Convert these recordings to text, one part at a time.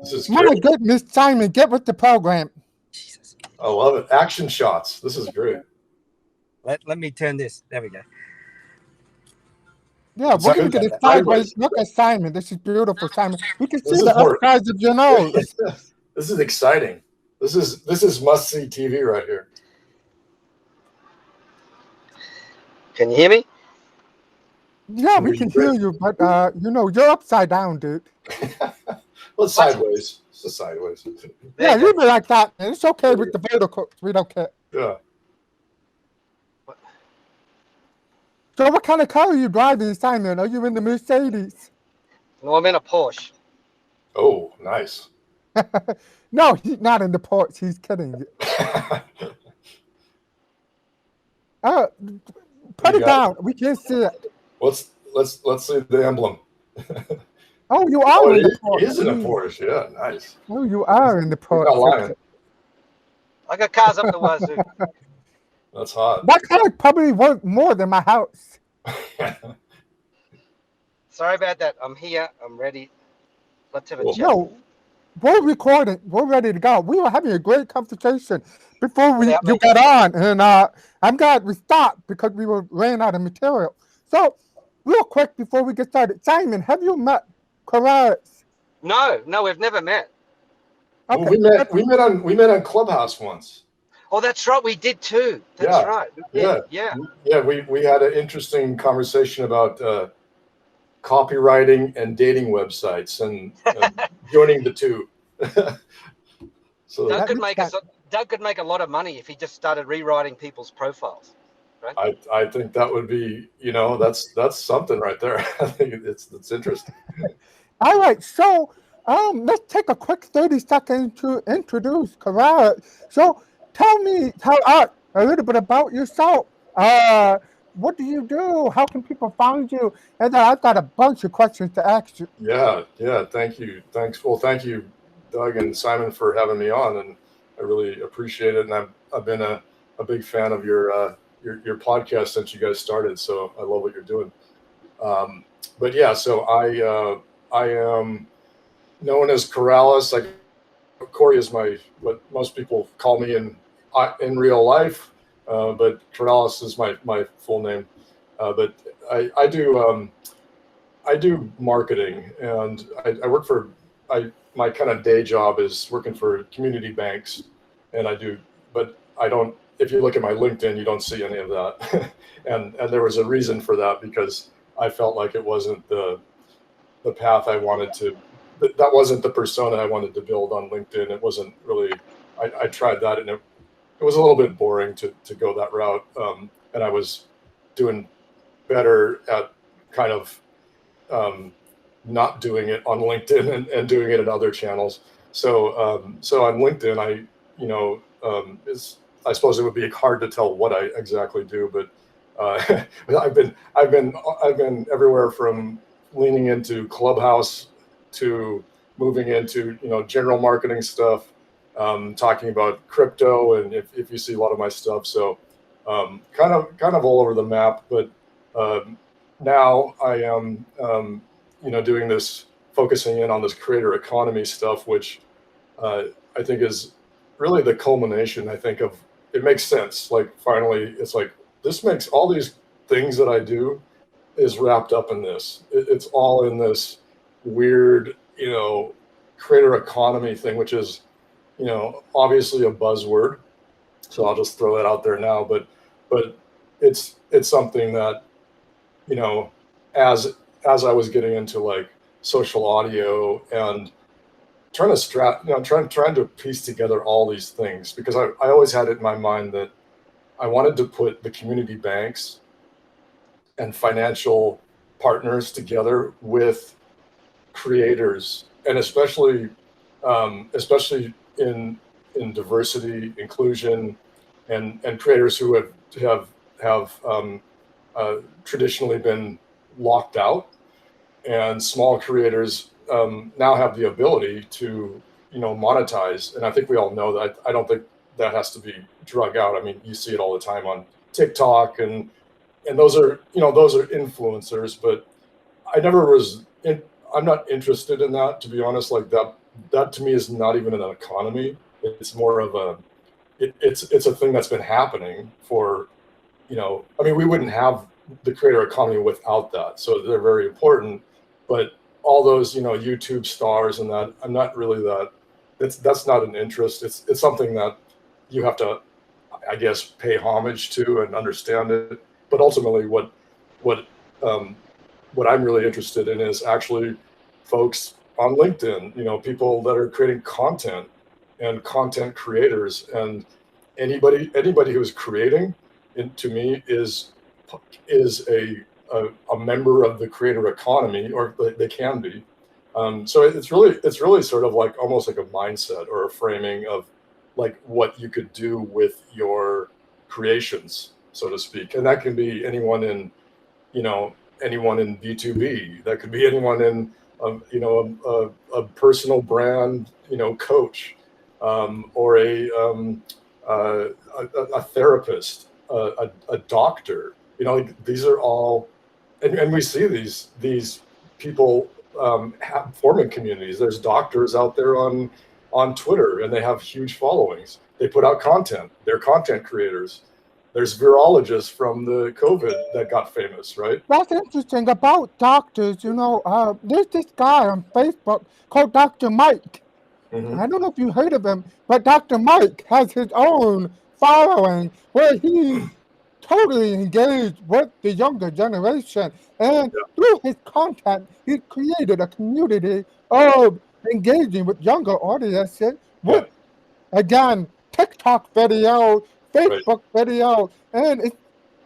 This is My great. goodness, Simon, get with the program. Jesus. I love it. Action shots. This is great. Let me turn this. There we go. Yeah, It's we're Sorry gonna good. get about a that. sideways Sideways. look at Simon. This is beautiful, Simon. We can see This the is more. upsides of your nose. This is exciting. This is must see TV right here. Can you hear me? Yeah, Can we hear you can great. hear you, but you're upside down, dude. Well, it's What? sideways. It's just sideways. There Yeah, you go. leave it like that, man. It's okay with the vertical. We don't care. Yeah. So, what kind of car are you driving, Simon? Are you in the Mercedes? No, I'm in a Porsche. Oh, nice. No, he's not in the Porsche. He's kidding you. Uh, put You it got it. down. We can't see it. Let's see the emblem. Oh, you Oh, are in the he is in a Porsche. Porsche. Yeah, nice. Oh, you are in the You're not Porsche. lying. Okay. I got cars up the wazoo. That's hot. That car probably worth more than my house. Sorry about that. I'm here. I'm ready. Let's have a Cool. chat. No, we're recording. We're ready to go. We were having a great conversation before Without you me. got on, and I'm glad we stopped because we were ran out of material. So, real quick before we get started, Simon, have you met Corrales? No, we've never met. Well, Okay, we met on Clubhouse once. Oh, that's right. We did too. That's Yeah, right. We yeah, did. Yeah. yeah. We had an interesting conversation about copywriting and dating websites and joining the two. So Doug that could makes make us. sense. Doug could make a lot of money if he just started rewriting people's profiles. Right? I think that would be, that's something right there. I think it's interesting. All right, so let's take a quick 30 seconds to introduce Corrales. So, tell us a little bit about yourself. What do you do? How can people find you? And then I've got a bunch of questions to ask you. Yeah, yeah. Thank you. Thanks. Well, thank you, Doug and Simon, for having me on, and I really appreciate it. And I've been a big fan of your podcast since you guys started. So I love what you're doing. But yeah, so I am known as Corrales. Like Corey is what most people call me in real life, but Corrales is my full name. But I do marketing, and I work for my kind of day job is working for community banks, and but I don't. If you look at my LinkedIn, you don't see any of that, and there was a reason for that because I felt like it wasn't the path I wanted to. That wasn't the persona I wanted to build on LinkedIn. It wasn't really. I tried that, and it was a little bit boring to go that route, and I was doing better at kind of not doing it on LinkedIn and doing it in other channels. So on LinkedIn, I suppose it would be hard to tell what I exactly do, but I've been everywhere from leaning into Clubhouse to moving into general marketing stuff, talking about crypto, and if you see a lot of my stuff, so kind of all over the map, but. Now I am, doing this, focusing in on this creator economy stuff, which I think is really the culmination. I think of it makes sense. Like finally, it's like this makes all these things that I do is wrapped up in this. It's all in this weird, creator economy thing, which is, obviously a buzzword. So I'll just throw that out there now. But it's something that you know, as I was getting into like social audio and trying to trying to piece together all these things because I always had it in my mind that I wanted to put the community banks and financial partners together with creators and especially in diversity, inclusion, and creators who have traditionally been locked out, and small creators now have the ability to monetize. And I think we all know that. I don't think that has to be drug out. I mean, you see it all the time on TikTok, and those are influencers, but I never was. I'm not interested in that, to be honest. Like that, that to me is not even an economy. It's more of it's a thing that's been happening for, I mean, we wouldn't have the creator economy without that. So they're very important, but all those, YouTube stars and that, I'm not really that's not an interest. It's something that you have to, I guess, pay homage to and understand it. But ultimately what I'm really interested in is actually folks on LinkedIn, people that are creating content and content creators, and anybody who's creating, to me, is a member of the creator economy, or they can be. So it's really sort of like almost like a mindset or a framing of like what you could do with your creations, so to speak. And that can be anyone in, anyone in B2B. That could be anyone in, a personal brand, coach, or a therapist, a doctor. Like, these are all, and we see these people forming communities. There's doctors out there on Twitter, and they have huge followings. They put out content. They're content creators. There's virologists from the COVID that got famous, right? That's interesting about doctors. There's this guy on Facebook called Dr. Mike. Mhm. I don't know if you heard of him, but Dr. Mike has his own following where he's totally engaged with the younger generation. And through his content, he created a community of engaging with younger audiences with, again, TikTok videos, Facebook videos, and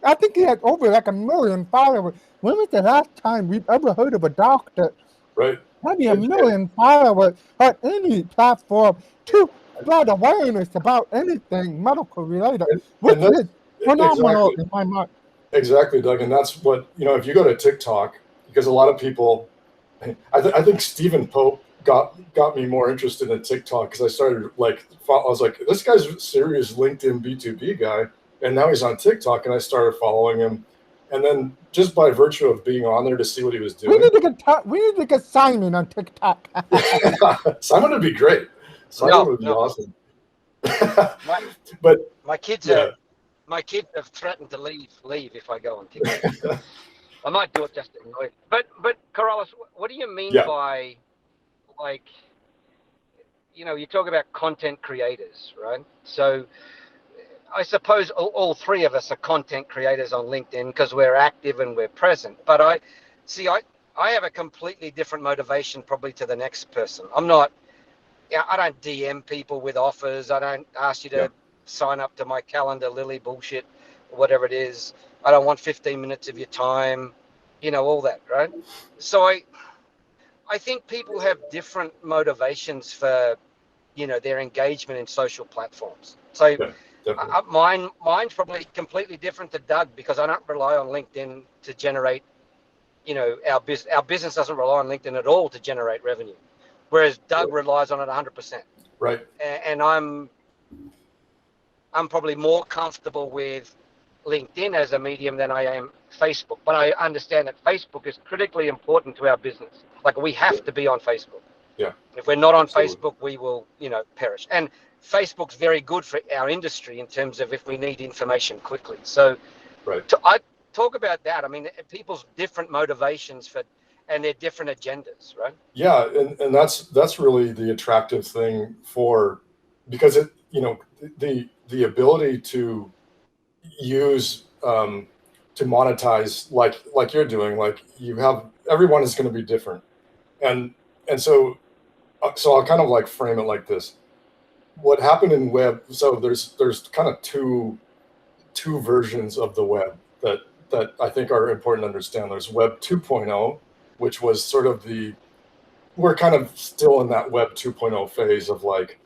I think he has over like 1 million followers. When was the last time we've ever heard of a doctor? Right. Maybe 1 million followers on any platform to spread awareness about anything medical related, which is phenomenal in my mind. Exactly, Doug. And that's what, if you go to TikTok, because a lot of people, I think Stephen Pope got me more interested in TikTok, because I started I was like, this guy's a serious LinkedIn B2B guy. And now he's on TikTok, and I started following him. And then just by virtue of being on there to see what he was doing. We need to get Simon on TikTok. Simon would be great. Simon would be awesome. But my kids have threatened to leave if I go on TikTok. I might do it just to annoy them. But Corrales, what do you mean by, like, you talk about content creators, right? So I suppose all three of us are content creators on LinkedIn because we're active and we're present. But I have a completely different motivation probably to the next person. I don't DM people with offers. I don't ask you to sign up to my calendar, Lily bullshit, whatever it is. I don't want 15 minutes of your time, all that, right? So I think people have different motivations for, their engagement in social platforms. So mine's probably completely different to Doug, because I don't rely on LinkedIn to generate, our business doesn't rely on LinkedIn at all to generate revenue, whereas Doug relies on it 100%. Right. And I'm probably more comfortable with LinkedIn as a medium than I am Facebook. But I understand that Facebook is critically important to our business. Like, we have to be on Facebook. Yeah. If we're not on Facebook, we will, perish. And Facebook's very good for our industry in terms of if we need information quickly. So I talk about that. I mean, people's different motivations and their different agendas, right? Yeah, and that's really the attractive thing because it, the ability to use to monetize like you're doing, like everyone is going to be different, and so I'll kind of like frame it like this. What happened in web, so there's kind of two versions of the web that I think are important to understand. There's Web 2.0, which was sort of we're kind of still in that Web 2.0 phase of, like,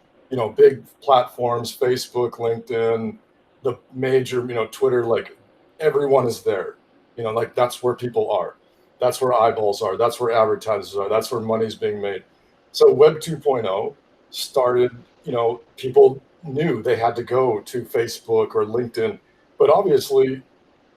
big platforms, Facebook, LinkedIn, the major, Twitter, like, everyone is there. Like, that's where people are. That's where eyeballs are. That's where advertisers are. That's where money's being made. So Web 2.0 started, people knew they had to go to Facebook or LinkedIn. But obviously,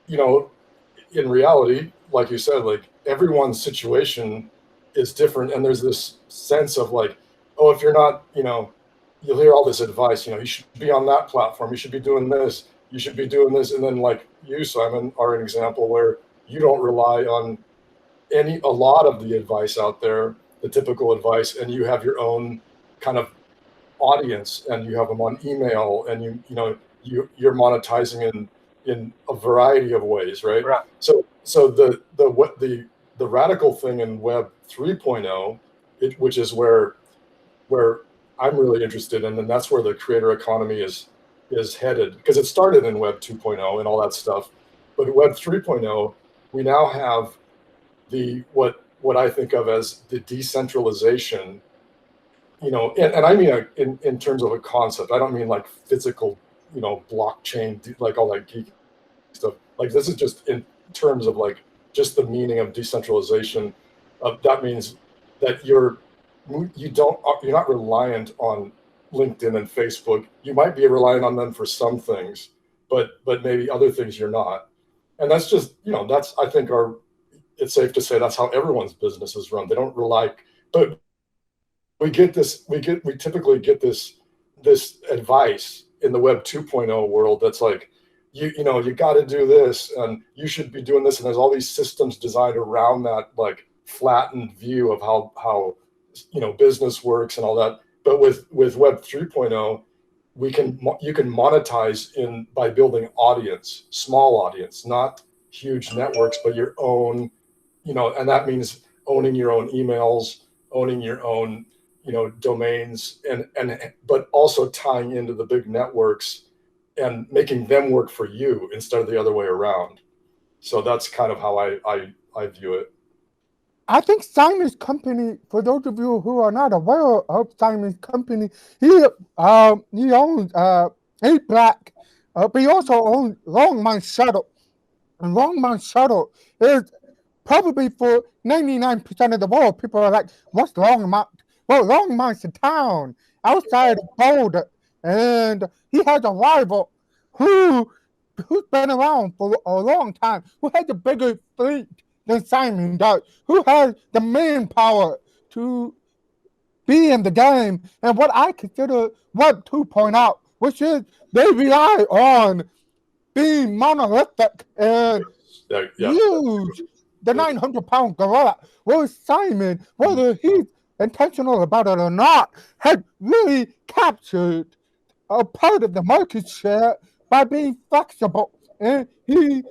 in reality, like you said, like, everyone's situation is different. And there's this sense of, like, oh, if you're not, you'll hear all this advice, you should be on that platform, you should be doing this, you should be doing this. And then like you, Simon, are an example where you don't rely on a lot of the advice out there, the typical advice, and you have your own kind of audience, and you have them on email, and you're monetizing in a variety of ways, right? Right. So the radical thing in Web 3.0, which is where I'm really interested in, and that's where the creator economy is headed, because it started in Web 2.0 and all that stuff. But Web 3.0, we now have what I think of as the decentralization, and I mean in terms of a concept. I don't mean like physical, blockchain, like all that geek stuff. Like this is just in terms of like just the meaning of decentralization. That means that you're not reliant on LinkedIn and Facebook. You might be reliant on them for some things, but maybe other things you're not. And that's just, that's, I think, it's safe to say that's how everyone's business is run. They don't rely, but we typically get this advice in the Web 2.0 world that's like, you got to do this, and you should be doing this, and there's all these systems designed around that like flattened view of how business works and all that. But with Web 3.0, you can monetize by building audience, small audience, not huge networks, but your own, and that means owning your own emails, owning your own, domains, but also tying into the big networks and making them work for you instead of the other way around. So that's kind of how I view it. I think Simon's company, for those of you who are not aware of Simon's company, he owns Eight Black, but he also owns Longmont Shuttle. And Longmont Shuttle is probably for 99% of the world. People are like, what's Longmont? Well, Longmont's a town outside of Boulder, and he has a rival who's been around for a long time, who has a bigger fleet than Simon does, who has the manpower to be in the game, and what I consider Web 2.0, which is they rely on being monolithic and use the 900-pound gorilla. Whereas Simon, whether he's intentional about it or not, had really captured a part of the market share by being flexible, and he's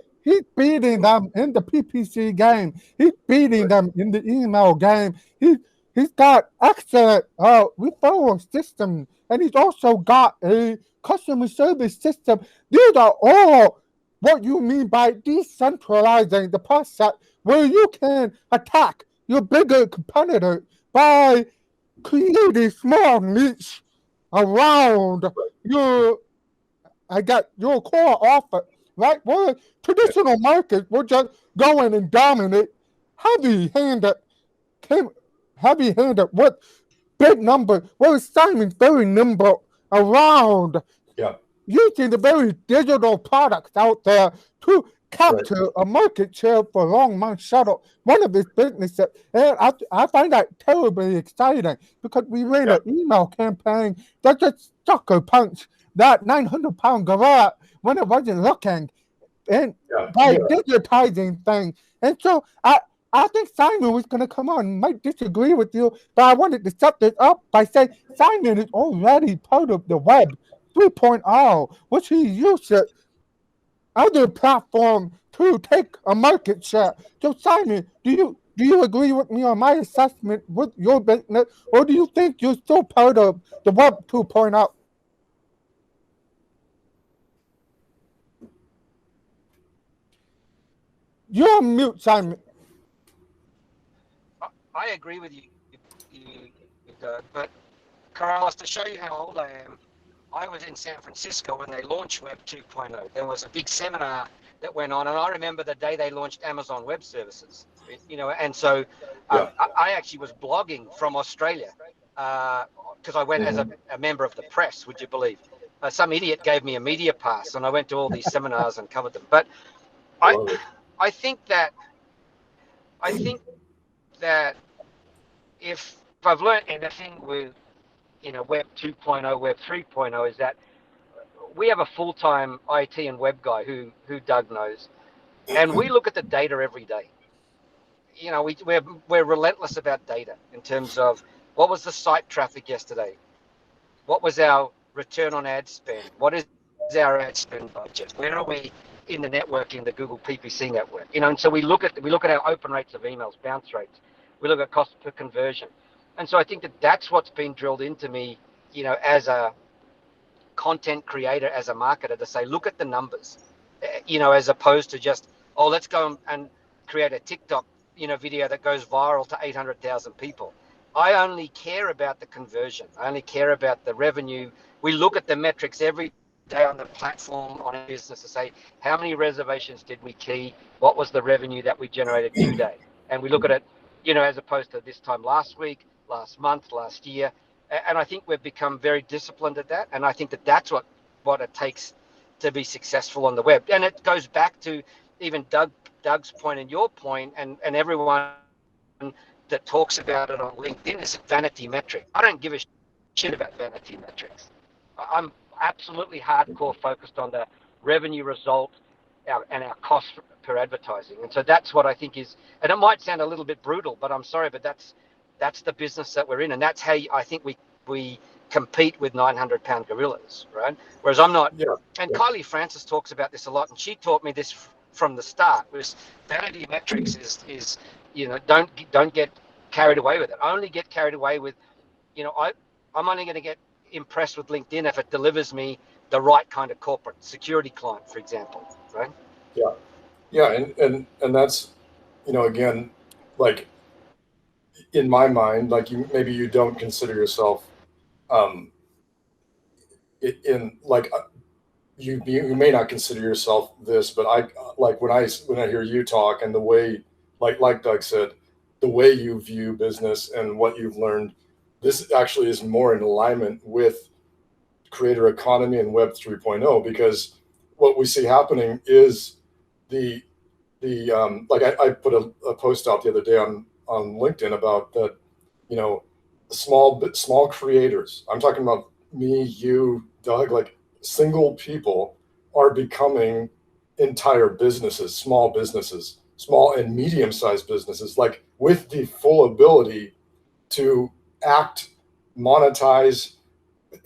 beating them in the PPC game. He's beating them in the email game. He's got excellent referral system, and he's also got a customer service system. These are all what you mean by decentralizing the process, where you can attack your bigger competitor by creating small niche around your core offer, right? Where traditional markets will just go in and dominate heavy-handed with big numbers. Whereas Simon's very nimble around using the very digital products out there to capture a market share for Longmont Shuttle, one of his businesses. And I find that terribly exciting, because we ran an email campaign that just sucker punched that 900-pound gorilla when it wasn't looking, and by digitizing things. And so I think Simon was going to come on, might disagree with you, but I wanted to set this up by saying Simon is already part of the Web 3.0, which he uses other platforms to take a market share. So Simon, do you agree with me on my assessment with your business, or do you think you're still part of the Web 2.0? You're on mute, Simon. I agree with you, but Corrales, to show you how old I am, I was in San Francisco when they launched Web 2.0. There was a big seminar that went on, and I remember the day they launched Amazon Web Services. And so I actually was blogging from Australia because I went as a member of the press. Would you believe? Some idiot gave me a media pass, and I went to all these seminars and covered them. But I think that if I've learned anything with Web 2.0, Web 3.0 is that we have a full-time IT and web guy who Doug knows, and we look at the data every day. We're relentless about data in terms of what was the site traffic yesterday, what was our return on ad spend, what is our ad spend budget, where are we in the network, in the Google PPC network, and so we look at our open rates of emails, bounce rates, we look at cost per conversion, and so I think that's what's been drilled into me, as a content creator, as a marketer, to say, look at the numbers, as opposed to just, oh, let's go and create a TikTok, video that goes viral to 800,000 people. I only care about the conversion. I only care about the revenue. We look at the metrics every day on the platform, on a business, to say, how many reservations did we key? What was the revenue that we generated today? And we look at it, as opposed to this time last week, last month, last year. And I think we've become very disciplined at that. And I think that's what it takes to be successful on the web. And it goes back to even Doug's point and your point, and everyone that talks about it on LinkedIn is a vanity metric. I don't give a shit about vanity metrics. I'm absolutely hardcore focused on the revenue result and our cost per advertising. And so that's what I think is, and it might sound a little bit brutal, but I'm sorry, but that's the business that we're in. And that's how I think we compete with 900-pound gorillas, right? Whereas I'm not. Yeah. And Kylie Francis talks about this a lot, and she taught me this from the start. Was vanity metrics is don't get carried away with it. Only get carried away with, I'm only going to get impressed with LinkedIn if it delivers me the right kind of corporate security client, for example, right? Yeah, and that's, again, like, in my mind, like, maybe you don't consider yourself in like you may not consider yourself this, but I like when I hear you talk, and the way, like Doug said, the way you view business and what you've learned, this actually is more in alignment with creator economy and Web 3.0, because what we see happening is the like I put a post out the other day on LinkedIn about that, small creators. I'm talking about me, you, Doug, like single people are becoming entire businesses, small and medium-sized businesses, like with the full ability to act, monetize,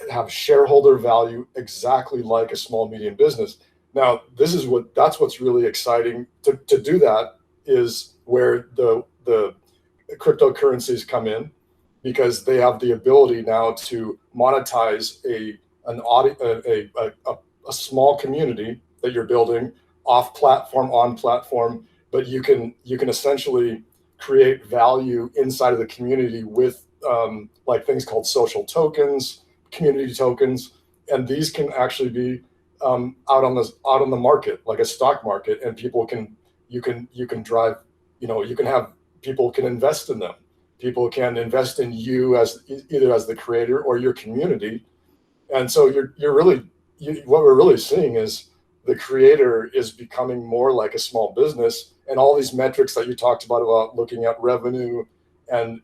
have shareholder value exactly like a small, medium business. Now, that's what's really exciting. To do that is where the cryptocurrencies come in, because they have the ability now to monetize a small community that you're building off platform, on platform, but you can essentially create value inside of the community with like things called social tokens, community tokens, and these can actually be out on the market, like a stock market, and you can drive, you can have people can invest in them. People can invest in you as either as the creator or your community. And so what we're really seeing is the creator is becoming more like a small business, and all these metrics that you talked about looking at revenue and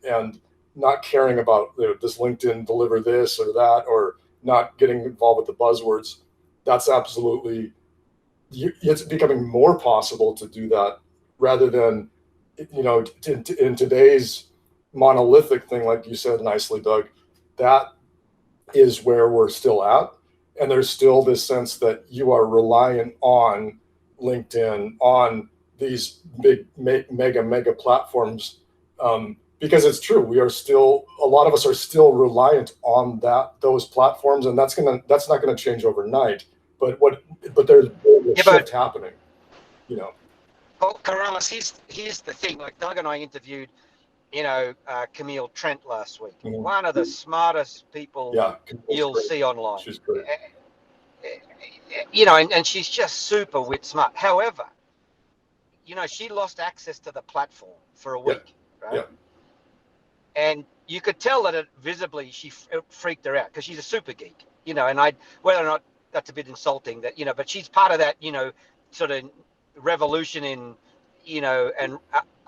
not caring about, does LinkedIn deliver this or that, or not getting involved with the buzzwords. That's absolutely, it's becoming more possible to do that, rather than, in today's monolithic thing, like you said nicely, Doug, that is where we're still at. And there's still this sense that you are reliant on LinkedIn, on these big mega platforms, because it's true, a lot of us are still reliant on those platforms, and that's not gonna change overnight. But there's a shift happening, Well, Corrales, here's the thing. Like, Doug and I interviewed, Camille Trent last week. Mm-hmm. One of the smartest people you'll see online. She's great. And she's just super wit smart. However, she lost access to the platform for a week, right? Yeah. And you could tell that it freaked her out, because she's a super geek, and whether or not that's a bit insulting, that, but she's part of that, sort of revolution in, and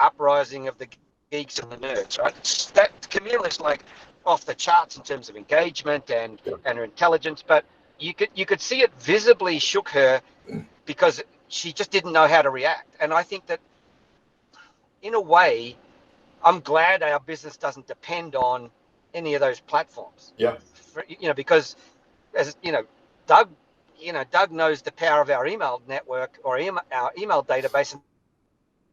uprising of the geeks and the nerds, right? That Camille is like off the charts in terms of engagement and her intelligence, but you could see it visibly shook her because she just didn't know how to react. And I think that in a way, I'm glad our business doesn't depend on any of those platforms. Yeah. Because as Doug knows the power of our email network or our email database, and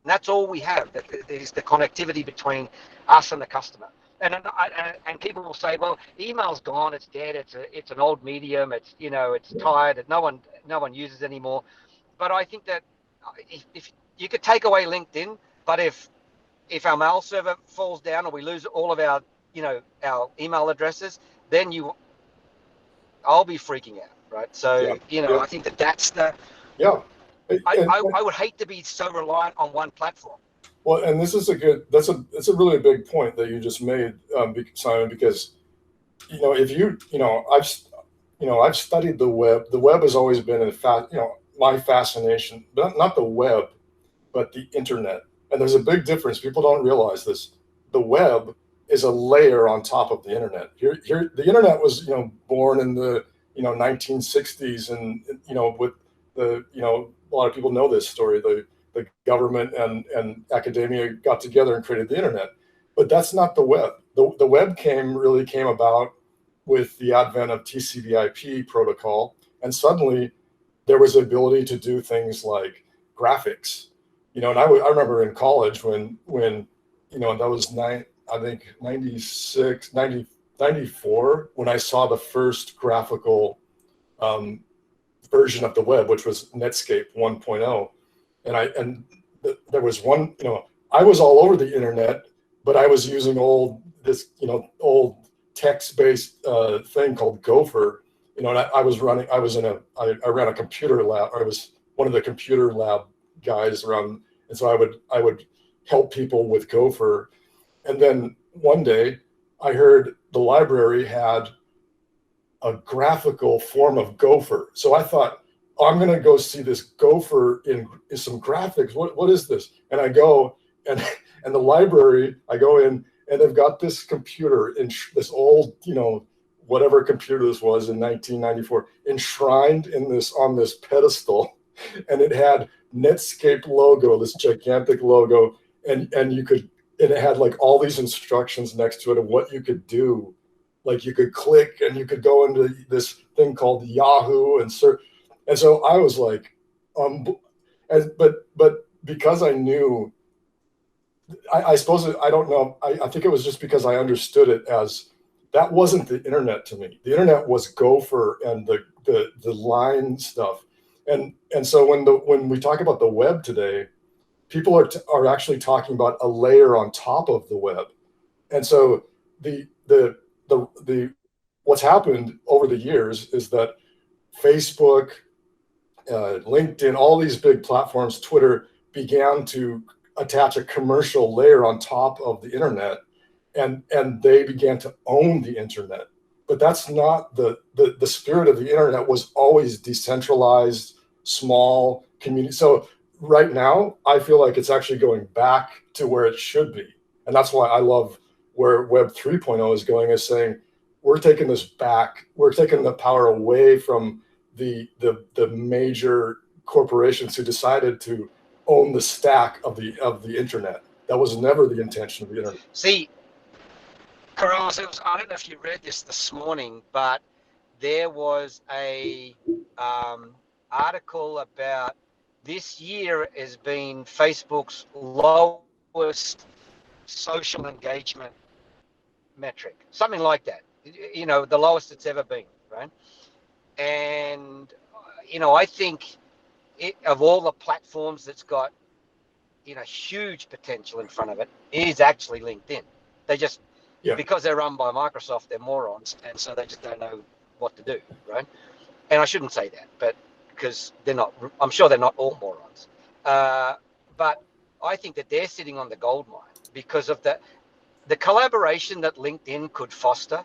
that's all we have. That is the connectivity between us and the customer. And people will say, well, email's gone, it's dead, it's an old medium, it's tired, that no one uses anymore. But I think that if you could take away LinkedIn, but if our mail server falls down or we lose all of our email addresses, then I'll be freaking out, right? So I think that's the I would hate to be so reliant on one platform. Well, and this is that's a really big point that you just made, Simon, because I've studied the web. The web has always been my fascination, but not the web, but the internet. And there's a big difference. People don't realize this. The web is a layer on top of the internet. Here, the internet was born in the 1960s, and with the a lot of people know this story. The government and academia got together and created the internet, but that's not the web. The web came about with the advent of TCP/IP protocol, and suddenly there was the ability to do things like graphics. And I remember in college when that was 96, 90, 94 when I saw the first graphical version of the web, which was Netscape 1.0. And there was one, I was all over the internet, but I was using old text-based thing called Gopher. And I ran a computer lab. I was one of the computer lab guys around, and so I would help people with Gopher. And then one day I heard the library had a graphical form of Gopher. So I thought, I'm going to go see this Gopher in some graphics. What is this? And I go and the library, I go in and they've got this computer in this old, whatever computer this was in 1994, enshrined on this pedestal, and it had Netscape logo, this gigantic logo, and it had like all these instructions next to it of what you could do. Like you could click and you could go into this thing called Yahoo and search. And so I was like, but because I knew, I suppose, I don't know, I think it was just because I understood it as that wasn't the internet to me. The internet was Gopher and the line stuff. And so when we talk about the web today, people are actually talking about a layer on top of the web. And so the what's happened over the years is that Facebook, LinkedIn, all these big platforms, Twitter, began to attach a commercial layer on top of the internet, and they began to own the internet. But that's not the spirit of the internet. Was always decentralized, small community. So right now, I feel like it's actually going back to where it should be, and that's why I love where Web 3.0 is going. Is saying we're taking this back. We're taking the power away from the major corporations who decided to own the stack of the internet. That was never the intention of the internet. See, Corrales, I don't know if you read this morning, but there was a article about this year has been Facebook's lowest social engagement metric, something like that. The lowest it's ever been, right? And I think of all the platforms that's got huge potential in front of it is actually LinkedIn. They just because they're run by Microsoft, they're morons, and so they just don't know what to do, right? And I shouldn't say that, but because they're not, I'm sure they're not all morons. But I think that they're sitting on the gold mine because of the collaboration that LinkedIn could foster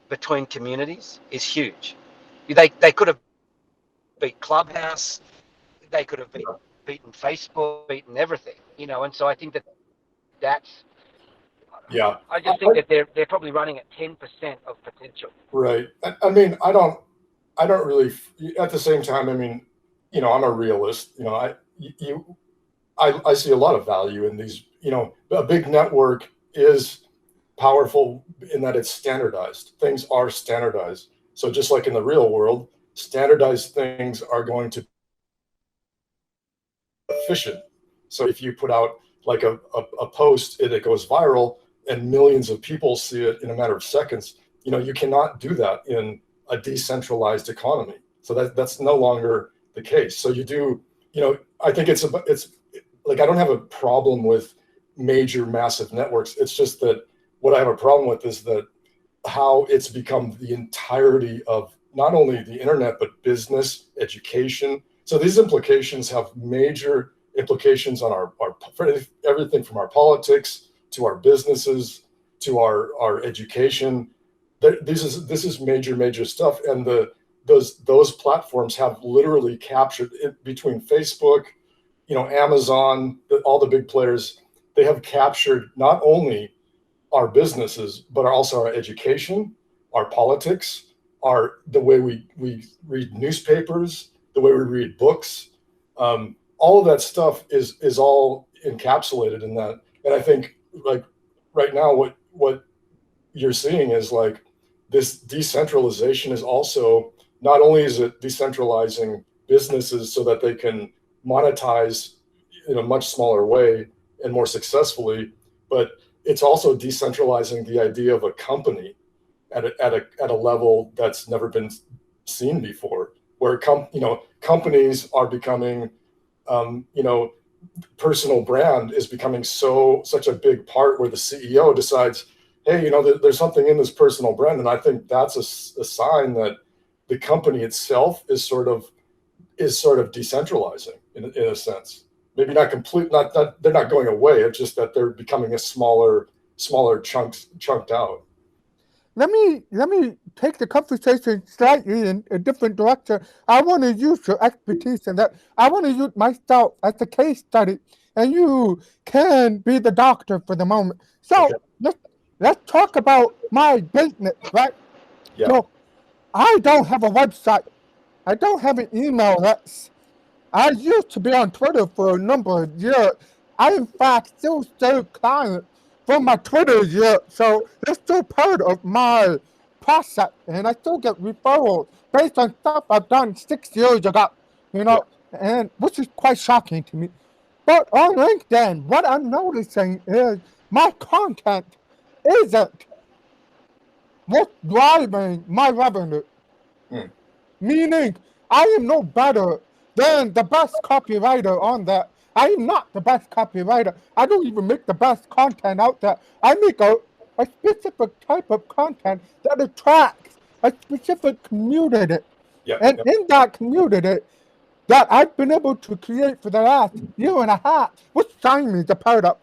between communities is huge. They could have beat Clubhouse, they could have beaten Facebook, beaten everything, and so I think that's Yeah. I just think that they're probably running at 10% of potential. Right. I mean, I don't really. At the same time, I mean, you know, I'm a realist. You know, I see a lot of value in these. You know, a big network is powerful in that it's standardized. Things are standardized. So just like in the real world, standardized things are going to be efficient. So if you put out like a post and it goes viral and millions of people see it in a matter of seconds, you know, you cannot do that in a decentralized economy. So that's no longer the case. So you do, you know, I think it's like, I don't have a problem with major massive networks. It's just that what I have a problem with is that how it's become the entirety of not only the internet, but business, education. So these implications have major implications on our everything from our politics to our businesses to our education. This is major stuff, and those platforms have literally captured it, between Facebook, you know, Amazon, all the big players. They have captured not only our businesses, but also our education, our politics, the way we read newspapers, the way we read books. All of that stuff is all encapsulated in that. And I think, like, right now, what you're seeing is like this decentralization is also, not only is it decentralizing businesses so that they can monetize in a much smaller way and more successfully, but it's also decentralizing the idea of a company at a level that's never been seen before, where companies are becoming, you know, personal brand is becoming such a big part, where the CEO decides, hey, you know, there's something in this personal brand. And I think that's a sign that the company itself is sort of decentralizing in a sense. Maybe not complete, not they're not going away. It's just that they're becoming a smaller chunked out. Let me take the conversation slightly in a different direction. I want to use your expertise in that. I want to use myself as a case study, and you can be the doctor for the moment. So okay, let's talk about my business, right? Yeah. So I don't have a website. I don't have an email list. I used to be on Twitter for a number of years. I, in fact, still serve clients from my Twitter year, so it's still part of my process, and I still get referrals based on stuff I've done 6 years ago, you know, and which is quite shocking to me. But on LinkedIn, what I'm noticing is my content isn't what's driving my revenue. Meaning, I am no better than the best copywriter on that. I am not the best copywriter. I don't even make the best content out there. I make a specific type of content that attracts a specific community. And in that community that I've been able to create for the last year and a half, which Simon is a part of,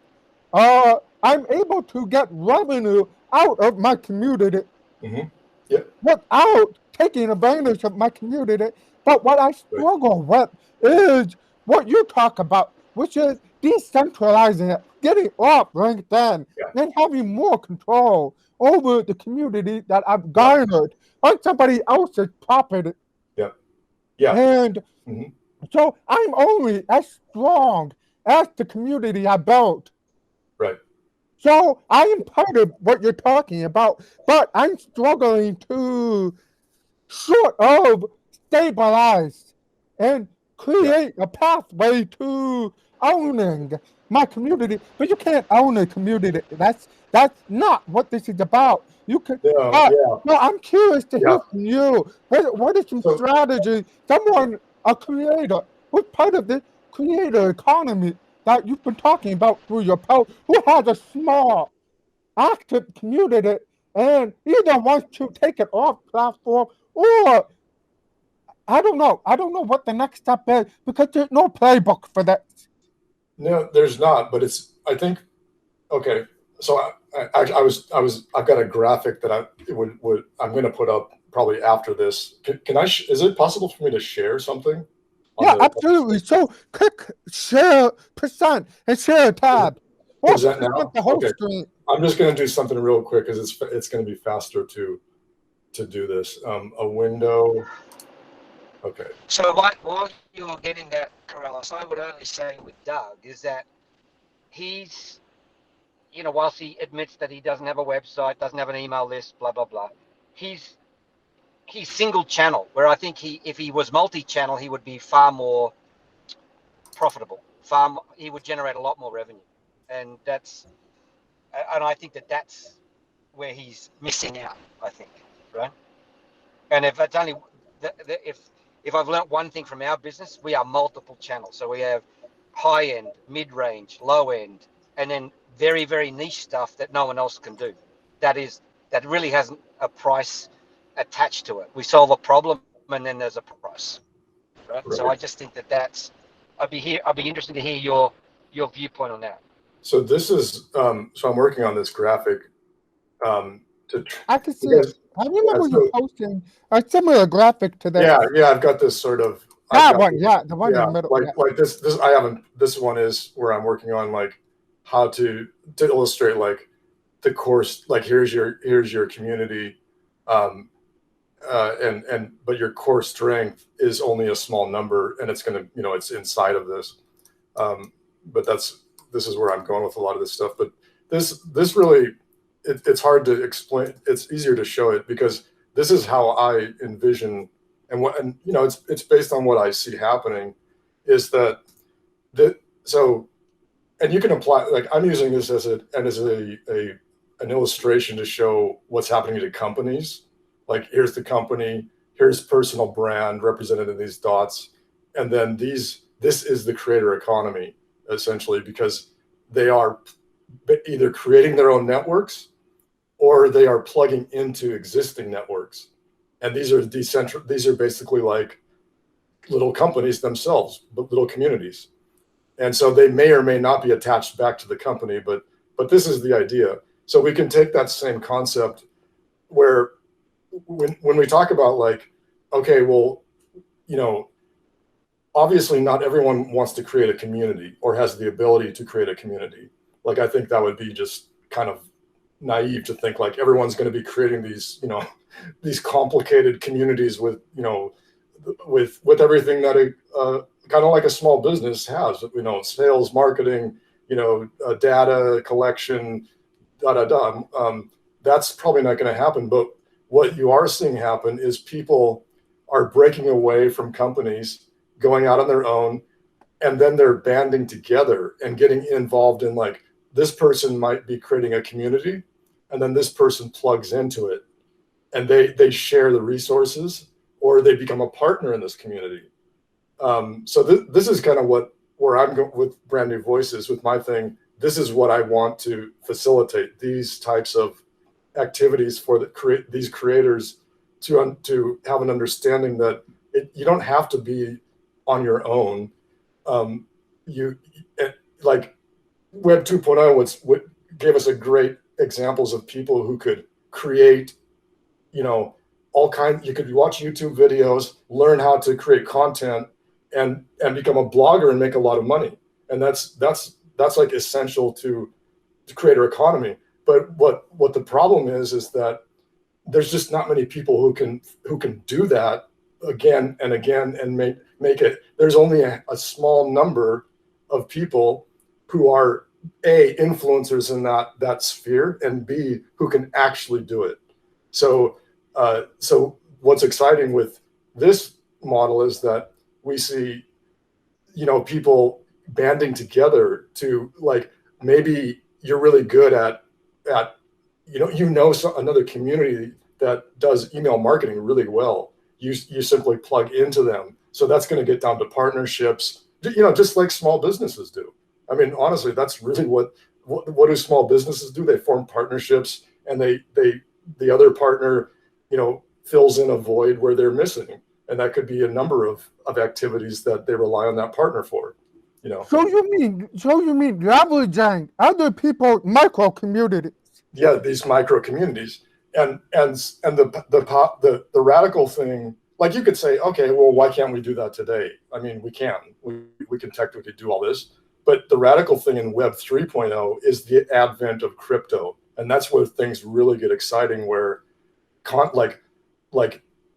I'm able to get revenue out of my community without taking advantage of my community. But what I struggle with is what you talk about, which is decentralizing it, getting off LinkedIn, and having more control over the community that I've garnered on somebody else's property. And so I'm only as strong as the community I built. Right. So I am part of what you're talking about, but I'm struggling to sort of stabilize and create a pathway to owning my community. But you can't own a community. That's not what this is about. You can. No, I'm curious to hear from you. What is some strategy? A creator, who's part of the creator economy that you've been talking about through your post, who has a small, active community and either wants to take it off platform or I don't know what the next step is because there's no playbook for that. No, there's not, but I think, okay. So I've got a graphic that I'm going to put up probably after this. Can I, is it possible for me to share something? Yeah, absolutely. So click share % and share a tab. Is that now? The whole okay. screen. I'm just going to do something real quick because it's going to be faster to do this. A window. Okay. So while you're getting that, Corrales, I would only say with Doug is that he's, whilst he admits that he doesn't have a website, doesn't have an email list, blah, blah, blah, he's single channel, where I think if he was multi-channel, he would be far more profitable. He would generate a lot more revenue. And I think that's where he's missing out, I think, right? And if it's only, if I've learnt one thing from our business, we are multiple channels. So we have high end, mid range, low end, and then very, very niche stuff that no one else can do. That really hasn't a price attached to it. We solve a problem and then there's a price. Right? So I just think I'd be interested to hear your viewpoint on that. So this is so I'm working on this graphic. I can see it. I remember you posting a similar graphic to that. Yeah, I've got this sort of the one in the middle. Like this. I haven't. This one is where I'm working on like how to illustrate like the course. Like here's your community, but your core strength is only a small number, and it's gonna it's inside of this. But this is where I'm going with a lot of this stuff. But this really. It's hard to explain. It's easier to show it because this is how I envision, and it's based on what I see happening. Is that so? And you can apply. Like I'm using this as an illustration to show what's happening to companies. Like here's the company, here's personal brand represented in these dots, and then this is the creator economy essentially because they are either creating their own networks or they are plugging into existing networks. And these are these are basically like little companies themselves, but little communities. And so they may or may not be attached back to the company, but this is the idea. So we can take that same concept where when we talk about like, okay, well, obviously not everyone wants to create a community or has the ability to create a community. Like, I think that would be just kind of naive to think like everyone's going to be creating these, these complicated communities with everything that a kind of like a small business has, sales, marketing, data collection, that's probably not going to happen. But what you are seeing happen is people are breaking away from companies, going out on their own, and then they're banding together and getting involved in like, this person might be creating a community, and then this person plugs into it, and they share the resources, or they become a partner in this community. So this is kind of where I'm going with Brand New Voices, with my thing. This is what I want to facilitate, these types of activities for these creators to have an understanding that you don't have to be on your own. Like Web 2.0 gave us a great examples of people who could create, all kinds. You could watch YouTube videos, learn how to create content, and become a blogger and make a lot of money. And that's like essential to creator economy. But what the problem is that there's just not many people who can do that again and again and make it. There's only a small number of people who are A, influencers in that sphere, and B, who can actually do it. So what's exciting with this model is that we see, people banding together to, like, maybe you're really good at another community that does email marketing really well. You simply plug into them. So that's going to get down to partnerships, just like small businesses do. I mean, honestly, that's really what do small businesses do? They form partnerships, and the other partner, fills in a void where they're missing. And that could be a number of activities that they rely on that partner for, So you mean leveraging other people's micro communities? Yeah, these micro communities. And the radical thing, like, you could say, okay, well, why can't we do that today? I mean, we can. We can technically do all this. But the radical thing in Web 3.0 is the advent of crypto. And that's where things really get exciting, where like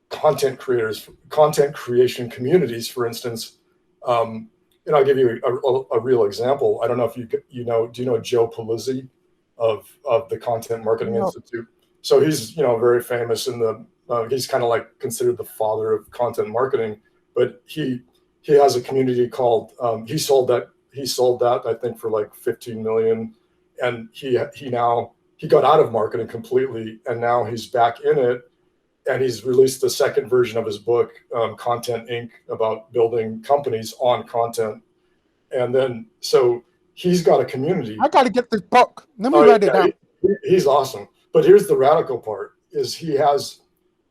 content creators, content creation communities, for instance. And I'll give you a real example. I don't know if do you know Joe Pulizzi of the Content Marketing Institute? So he's, very famous in the, he's kind of like considered the father of content marketing, but he has a community called, he sold that I think for like 15 million. And he got out of marketing completely, and now he's back in it. And he's released the second version of his book, Content Inc., about building companies on content. And then, so he's got a community. I got to get this book. Let me write it down. He's awesome. But here's the radical part: is he has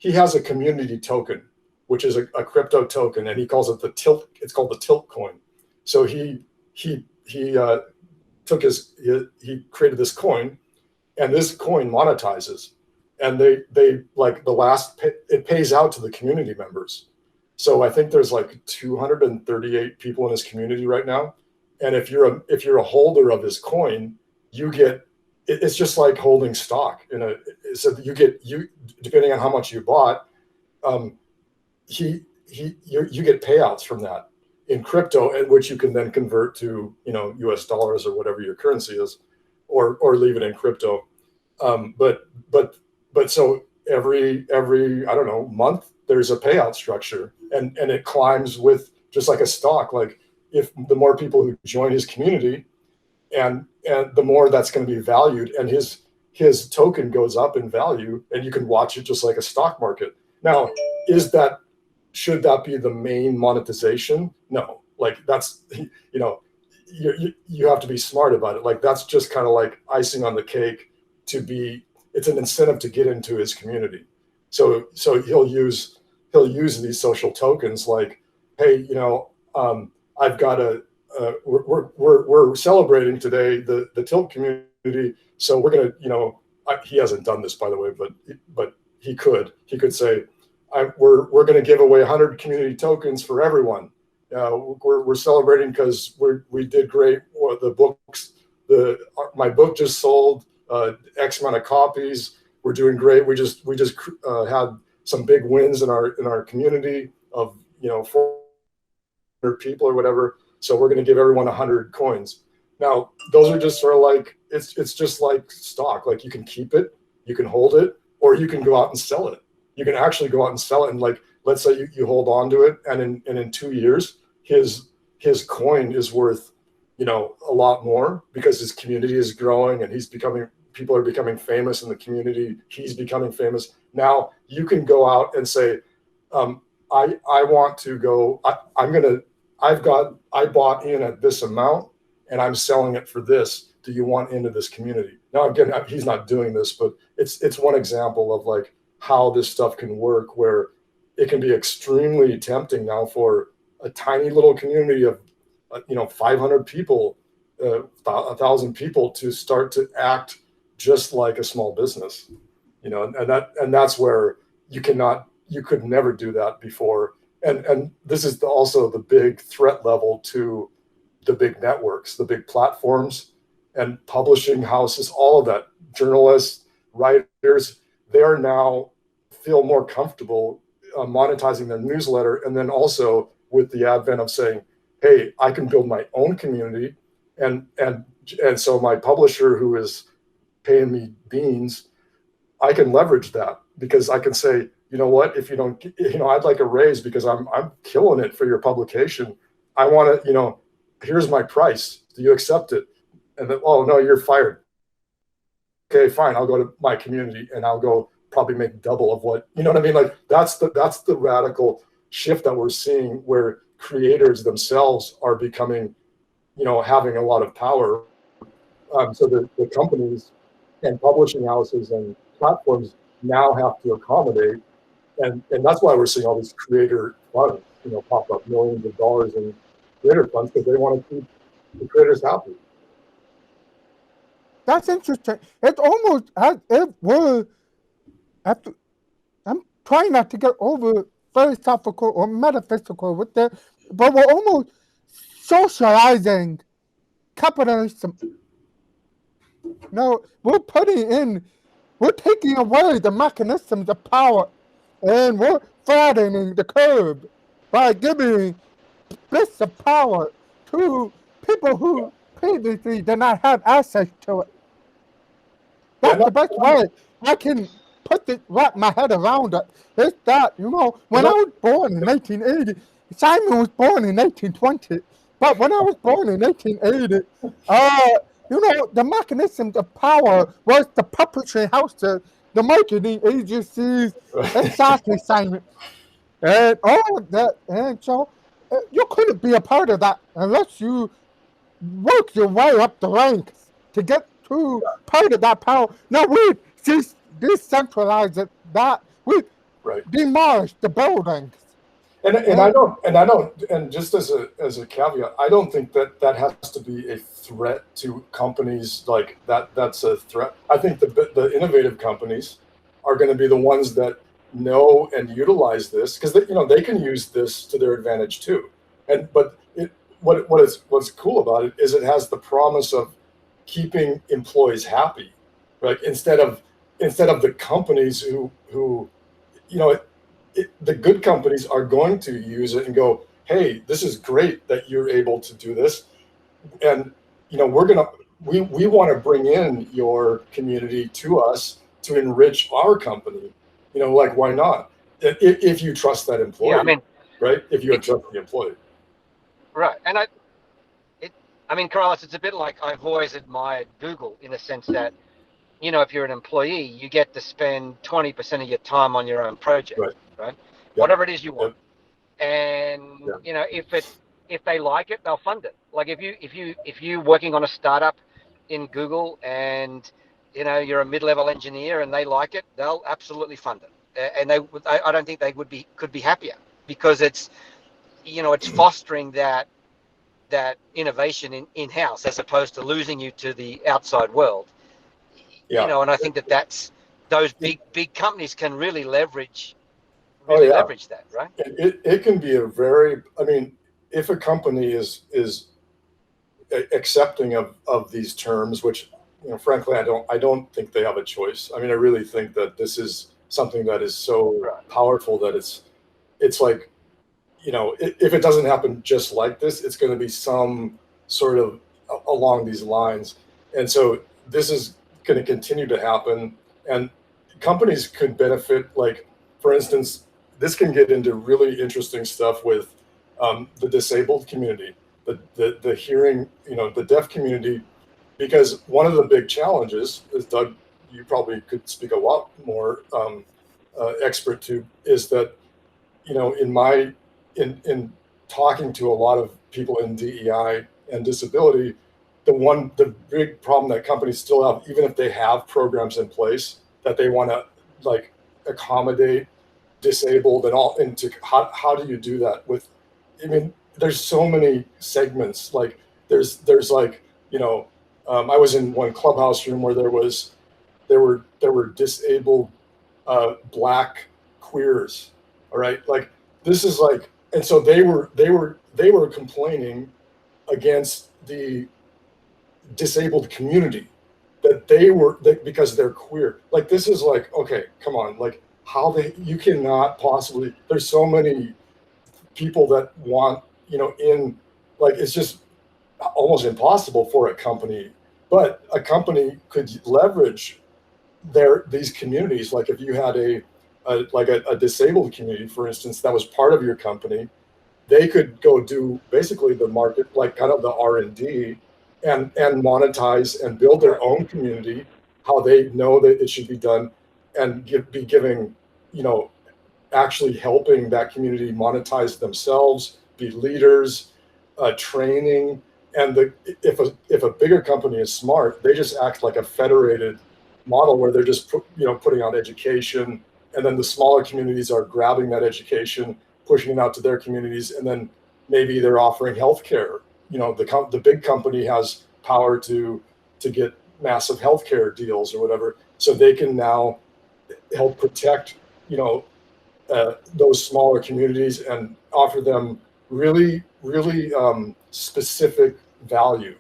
a community token, which is a crypto token, and he calls it the Tilt. It's called the Tilt coin. So he created this coin, and this coin monetizes. And they like it pays out to the community members. So I think there's like 238 people in his community right now. And if you're a holder of his coin, you get, it's just like holding stock so you depending on how much you bought, you get payouts from that in crypto, which you can then convert to, US dollars or whatever your currency is, or leave it in crypto. But so every I don't know, month, there's a payout structure, and it climbs with just like a stock. Like if the more people who join his community, and the more that's going to be valued, and his token goes up in value, and you can watch it just like a stock market. Now, should that be the main monetization? No, like that's, you have to be smart about it. Like that's just kind of like icing on the cake it's an incentive to get into his community. So he'll use these social tokens like, hey, I've got we're celebrating today the Tilt community. So we're gonna, he hasn't done this, by the way, but he could say, we're gonna give away 100 community tokens for everyone. We're celebrating because we did great. My book just sold X amount of copies. We're doing great. We just had some big wins in our community of 400 people or whatever. So we're going to give everyone 100 coins. Now those are just sort of like it's just like stock. Like you can keep it, you can hold it, or you can go out and sell it. You can actually go out and sell it. And like let's say you hold on to it, and in 2 years his coin is worth a lot more because his community is growing and people are becoming famous in the community. He's becoming famous. Now you can go out and say, I want to go, I bought in at this amount and I'm selling it for this. Do you want into this community? Now, again, he's not doing this, but it's one example of like how this stuff can work, where it can be extremely tempting now for a tiny little community of 500 people, 1,000 people to start to act just like a small business, and that's where you could never do that before. And this is also the big threat level to the big networks, the big platforms and publishing houses, all of that, journalists, writers, they are now feel more comfortable monetizing their newsletter. And then also with the advent of saying, hey, I can build my own community. And so my publisher who is paying me beans, I can leverage that because I can say, you know what, if you don't, I'd like a raise because I'm killing it for your publication. I want to, here's my price. Do you accept it? And then, oh no, you're fired. Okay, fine. I'll go to my community and I'll go probably make double of what, you know what I mean? Like that's the radical shift that we're seeing, where creators themselves are becoming, having a lot of power. So the companies and publishing houses and platforms now have to accommodate. And that's why we're seeing all these creator funds, pop up, millions of dollars in creator funds, because they want to keep the creators happy. That's interesting. It's almost as if I'm trying not to get over philosophical or metaphysical with it, but we're almost socializing capitalism. No, we're taking away the mechanisms of power, and we're flattening the curve by giving bits of power to people who previously did not have access to it. That's the best way I can wrap my head around it. It's that, when I was born in 1980, Simon was born in 1920, but when I was born in 1980, the mechanisms of power was the puppetry houses, the marketing agencies, exactly, Simon, and all of that. And so you couldn't be a part of that unless you work your way up the ranks to get to part of that power. Now we decentralize that. We demolish the buildings. And just as a caveat, I don't think that has to be a threat to companies like that. That's a threat. I think the innovative companies are going to be the ones that know and utilize this, because they can use this to their advantage too. But what's cool about it is it has the promise of keeping employees happy, right? Instead of the companies who the good companies are going to use it and go, hey, this is great that you're able to do this, and we want to bring in your community to us to enrich our company. Like, why not? If you trust that employee, right? If you trust the employee, right? And Corrales, it's a bit like I've always admired Google in the sense that, if you're an employee, you get to spend 20% of your time on your own project, right? Yep. Whatever it is you want. Yep. And if they like it, they'll fund it. Like if you're working on a startup in Google and you're a mid-level engineer and they like it, they'll absolutely fund it. And I don't think they could be happier, because it's it's fostering that innovation in-house as opposed to losing you to the outside world. And I think that's those big companies can really leverage that, right? It can be a very, if a company is accepting of these terms, which frankly I don't think they have a choice. I really think that this is something that is so powerful that it's like, if it doesn't happen just like this, it's going to be some sort of along these lines. And so this is going to continue to happen, and companies could benefit. Like, for instance, this can get into really interesting stuff with the disabled community, the hearing, the deaf community, because one of the big challenges, as Doug, you probably could speak a lot more expert to, is that in talking to a lot of people in DEI and disability, the big problem that companies still have, even if they have programs in place that they want to accommodate disabled and all, how do you do that with, there's so many segments. Like there's I was in one clubhouse room where there were disabled Black queers. All right. Like, this is like, and so they were complaining against the disabled community that because they're queer. Like, this is like, okay, come on, like you cannot possibly, there's so many people that want, it's just almost impossible for a company, but a company could leverage these communities. Like, if you had a disabled community, for instance, that was part of your company, they could go do basically the market, like kind of the R&D, and monetize and build their own community, how they know that it should be done, and be giving, actually helping that community monetize themselves, be leaders, training. And if a bigger company is smart, they just act like a federated model where they're just putting out education, and then the smaller communities are grabbing that education, pushing it out to their communities, and then maybe they're offering healthcare. The big company has power to get massive healthcare deals or whatever, so they can now help protect those smaller communities and offer them really, really specific value.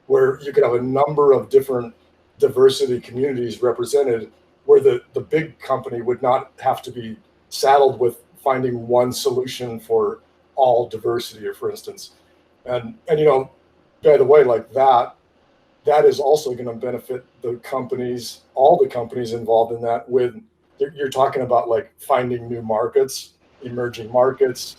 where you could have a number of different diversity communities represented, where the big company would not have to be saddled with finding one solution for all diversity, or for instance. And by the way, like that is also going to benefit the companies, all the companies involved in that. With you're talking about like finding new markets, emerging markets.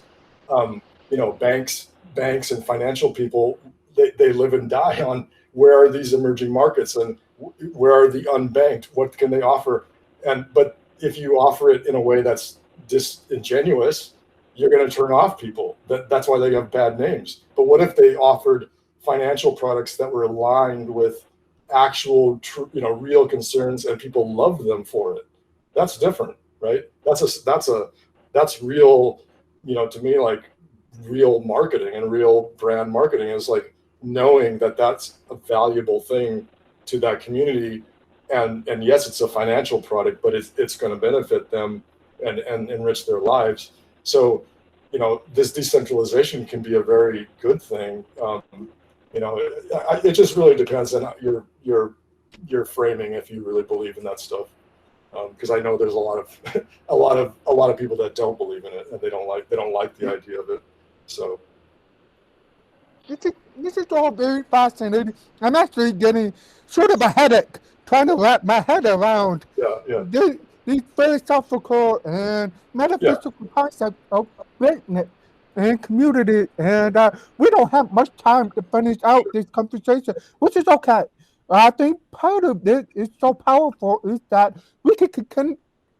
Banks and financial people, they live and die on where are these emerging markets and where are the unbanked, what can they offer. But if you offer it in a way that's disingenuous, you're going to turn off people. That's why they have bad names. But what if they offered financial products that were aligned with actual, real concerns, and people loved them for it? That's different, right? That's real. To me, like real marketing and real brand marketing is like knowing that that's a valuable thing to that community. And yes, it's a financial product, but it's going to benefit them and enrich their lives. So, this decentralization can be a very good thing. It just really depends on your framing, if you really believe in that stuff. Because I know there's a lot of people that don't believe in it, and they don't like the idea of it. So this is all very fascinating. I'm actually getting sort of a headache trying to wrap my head around these philosophical and metaphysical concepts of greatness and community. And we don't have much time to finish out this conversation, which is okay. I think part of this is so powerful is that we can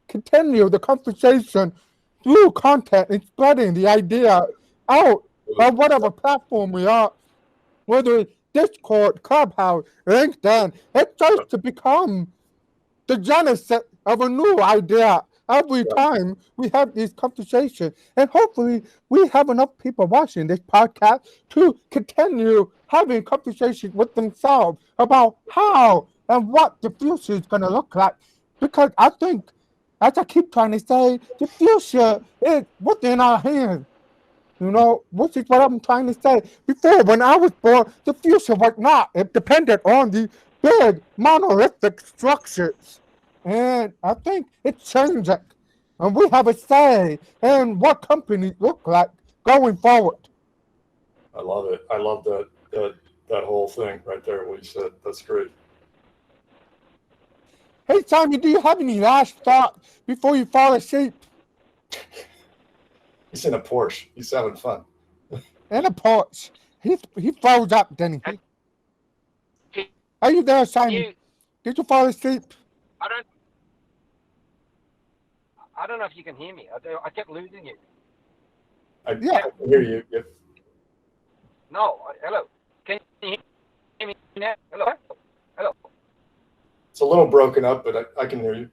continue the conversation through content and spreading the idea out on whatever platform we are, whether it's Discord, Clubhouse, LinkedIn. It starts to become the genesis of a new idea every time we have these conversations. And hopefully we have enough people watching this podcast to continue having conversations with themselves about how and what the future is going to look like. Because I think, as I keep trying to say, the future is within our hands. Which is what I'm trying to say. Before, when I was born, the future was not. It depended on the big monolithic structures. And I think it's changing. And we have a say in what companies look like going forward. I love it. I love that whole thing right there, what you said. That's great. Hey, Simon, do you have any last thought before you fall asleep? He's in a Porsche. He's having fun. In a Porsche. He falls up, didn't he? Are you there, Simon? Did you fall asleep? I don't know if you can hear me. I kept losing you. I can hear you. Yep. No. Hello. Can you hear me now? Hello. It's a little broken up, but I can hear you.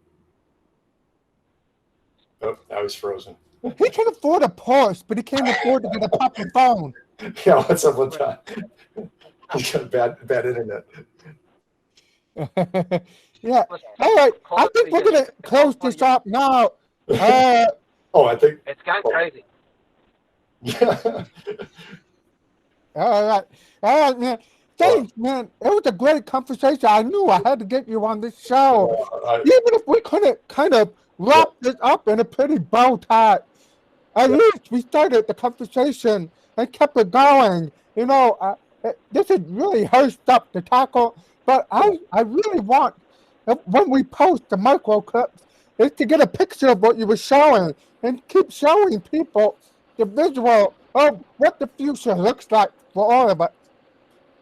Oh, now he's frozen. He can afford a Porsche, but he can't afford to get a proper phone. Yeah, what's up with that? He's got bad internet. Yeah. All right. I think we're going to close this up now. I think it's gone crazy. Yeah. All right, man. Thanks, man. It was a great conversation. I knew I had to get you on this show. Even if we couldn't kind of wrap this up in a pretty bow tie, at least we started the conversation and kept it going. This is really hard stuff to tackle, but I really want, when we post the micro clips, is to get a picture of what you were showing and keep showing people the visual of what the future looks like for all of us.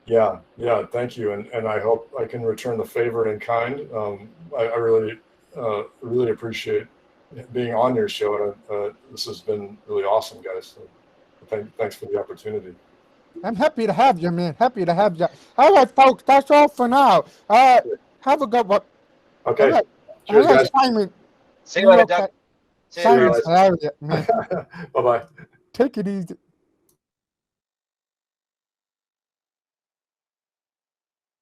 Yeah, thank you, and I hope I can return the favor in kind. I really appreciate being on your show, and this has been really awesome, guys. So thanks for the opportunity. I'm happy to have you, man. Happy to have you. All right, folks, that's all for now. Have a good one. Okay. All right. Cheers, guys. Simon. See you later, Doug. Simon's hilarious, man. Bye-bye. Take it easy.